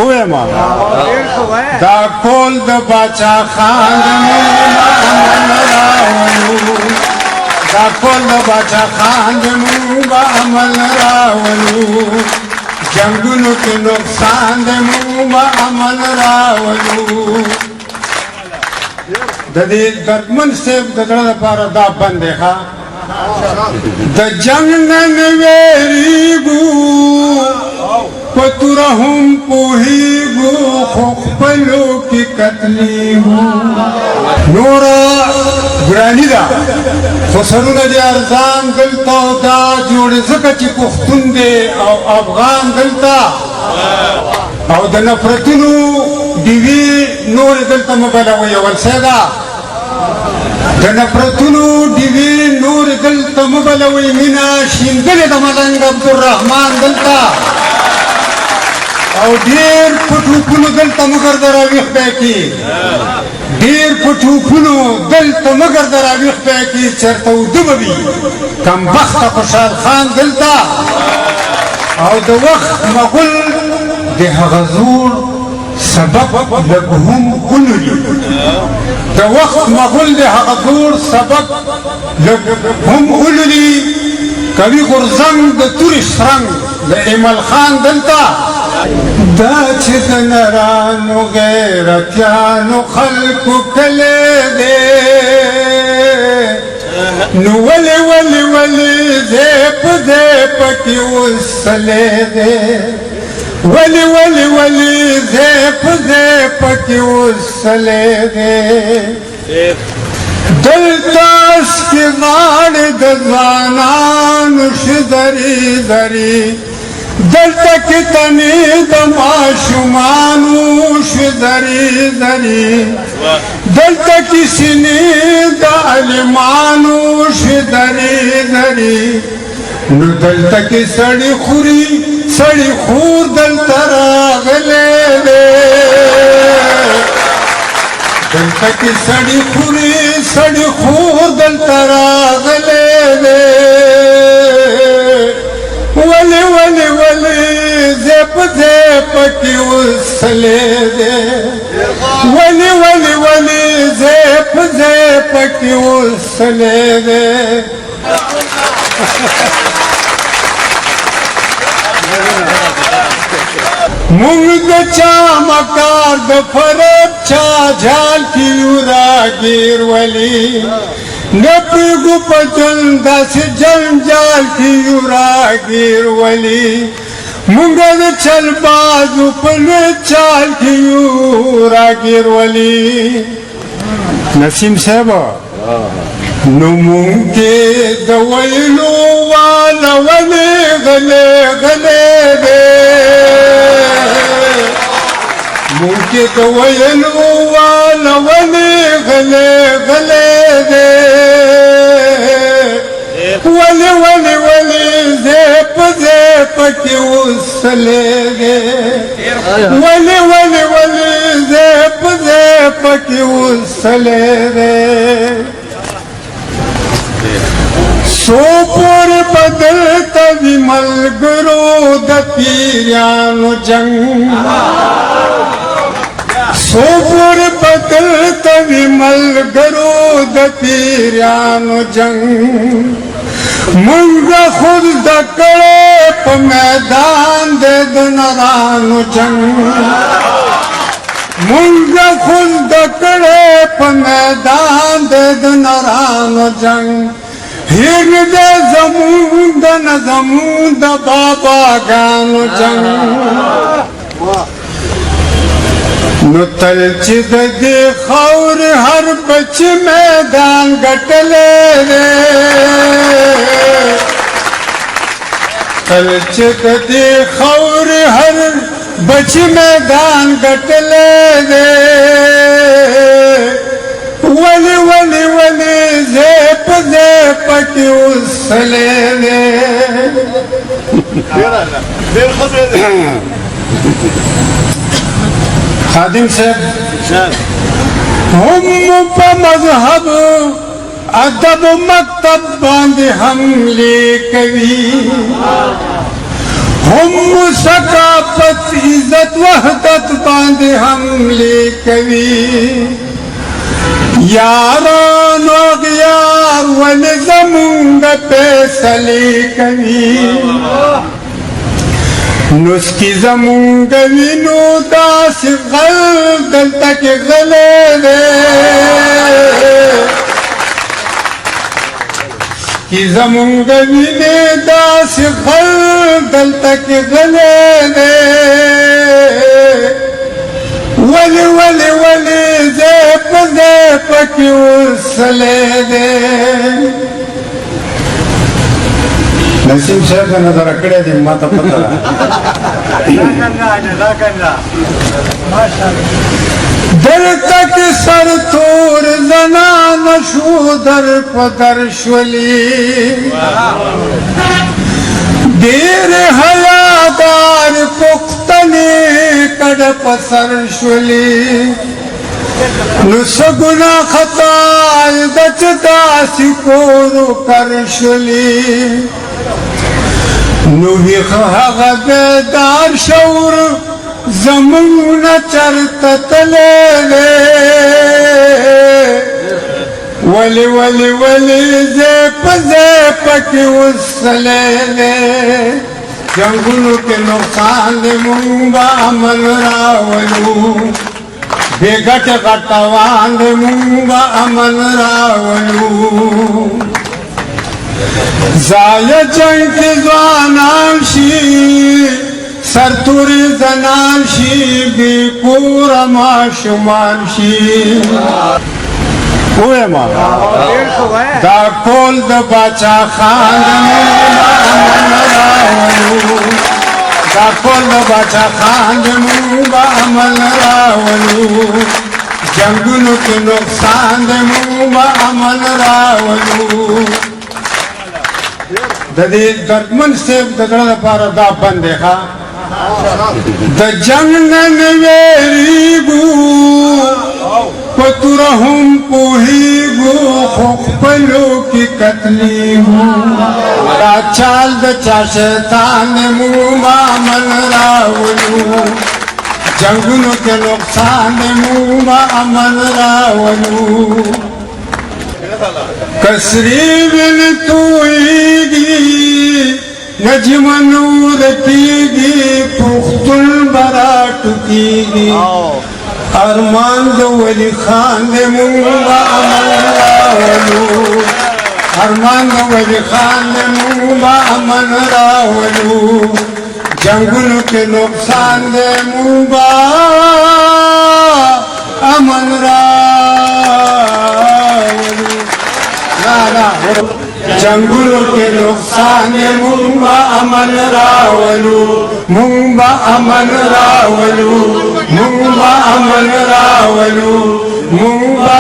خوه ما دا کول د باچا خان دا کول د باچا خان مونږ عمل راولو جنگونو کې نقصان د مونږ عمل راولو د دې درمن صاحب د زړه لپاره دا بندې ښه د جنگ نه ویریږو پتور هم پوهیږو خو خپلو کې قتلیږو نوره ګراني ده خو سرونه دې ارزان دلته دا جوړ ځکه چې پښتون دی او افغان دلته او د نفرتونو ډیوې نورې دلته مه بلوئ ورسېده د نفرتونو ډیوې نورې دلته مه بلوئ مینه شیندلې د ملنګ عبدالرحمن دلته او ډېر په ټوپونو دلته مه ګرځه راویښ دی کې ډېر په ټوپونو دلته مه ګرځه راویښ دی کې چېرته اوده به وي کمبخته خوشحال خان دلته او د وخت مغول د هغه زوړ سبب لږ هم ولولي د وخت مغول د هغه زوړ سبب لږ هم ولولي کوي غورځنګ د تورې شرنګ د ایمل خان دلته دا چې د نرانو غیرتیانو خلکو کلی دی نو ولې ولې ولې ځای په ځای پکې وسلی دی ولې ولې ولې ځای په ځای پکې وسلی دی دلته سپي غاړې د ځوانانو شي زري زري دلته کې تنې د ماشومانو شي زري زري دلته کې سینې د عالمانو شي زري زري نو دلته کې سړی خوري سړی خور دلته راغلی دی دلته کې سړی خوري سړی خور دلته راغلی دی ولې ولې ولې ځای په ځای پکې وسلی دی ولې ولې ولې ځای په ځای پکې وسلی دی مونږ د چا مکار د فریب چا جال کې یو راګیر ولي نه پوهېږو په ژوند داسې جنجال کې یو راګیر ولي مونږ د چلبازو په لوی چال کې یو راګیر ولي نسیم صاحب نو مونږ کې د ویلو والا ولې غلی غلی دی مونږ کې د ویلو والا ولې غلی غلی دی ولې ولې ولې ځای په ځای پکې وسلی دی ولې ولې ولې ځای په ځای پکې وسلی دی سو پورې بدلته وي ملګرو د پیریانو جنګ سو پورې بدلته وي ملګرو د پیریانو جنګ مونږ خود زده کړی په میدان د نرانو جنګ مونږ خود زده کړی په میدان د نرانو جنګ هیر دې زمون د نظمون د باباګانو جنګ نو تل چې د دې خاورې هر بچی میدان ګټلی دی تل چې د دې خاورې هر بچی میدان ګټلی دی ولې ولې ولې ځای په ځای پکې وسلی دی خادم صاحب هم په مذهب ادب مکتب باندې حملې کوي هم ثقافت عزت वहदत बांधे हमले कवी यारानो यार वन जमुंग फैसले कवी नुस्की जमुंग विनो दास गल दल तक गले रे कि जमुंग विने दास गल दल तक गले रे वले वले वले ज़ेप क्यों सले दे नसीम साहब का नजर अकड़े दी माता पता दर तक सर तोर जना नशो दर पदर शवली देर हयादार पुख्तने कड़प सरशवली नुसगुना खताय दचता सिकोरो करशवली नुही बेदार शौर जमुन चरत तले वली वली वली ज़ेप की उसले जंगलों के नुकसान मुंगा अमन रावलू बेगट गटवान मुंगा अमन रावलू जाय जंग जवानांशी सरतुरी जनांशी बेपूर माशुमानशी हुए माँ दा कोल द बाचा खान दा कोल द बाचा खान मुंगा अमन रावलू जंगलों के नुकसान मुंगा अमन रावलू दे दर्दमन से दगड़ा पारा दा बन देखा द जंगन वेरी बू पतुरहुम पोही गो खोपलो की कतली हूँ चाल द चाशतान मुंगा अमन रावलू जंगलों के नुकसान मुंगा अमन रावलू कसरी बिन तुईगी नजमनूर कीगी पुख्तुल बराट कीगी अरमान दो वली खान मुंगा अमन रावलू अरमान दो वली खान मुंगा अमन रावलू जंगलों के नुकसान दे मुंगा अमन रावलू जंगलों के नुकसान मुंगा अमन रावलू मुंगा अमन रावलू मुंगा अमन रावलू मुंगा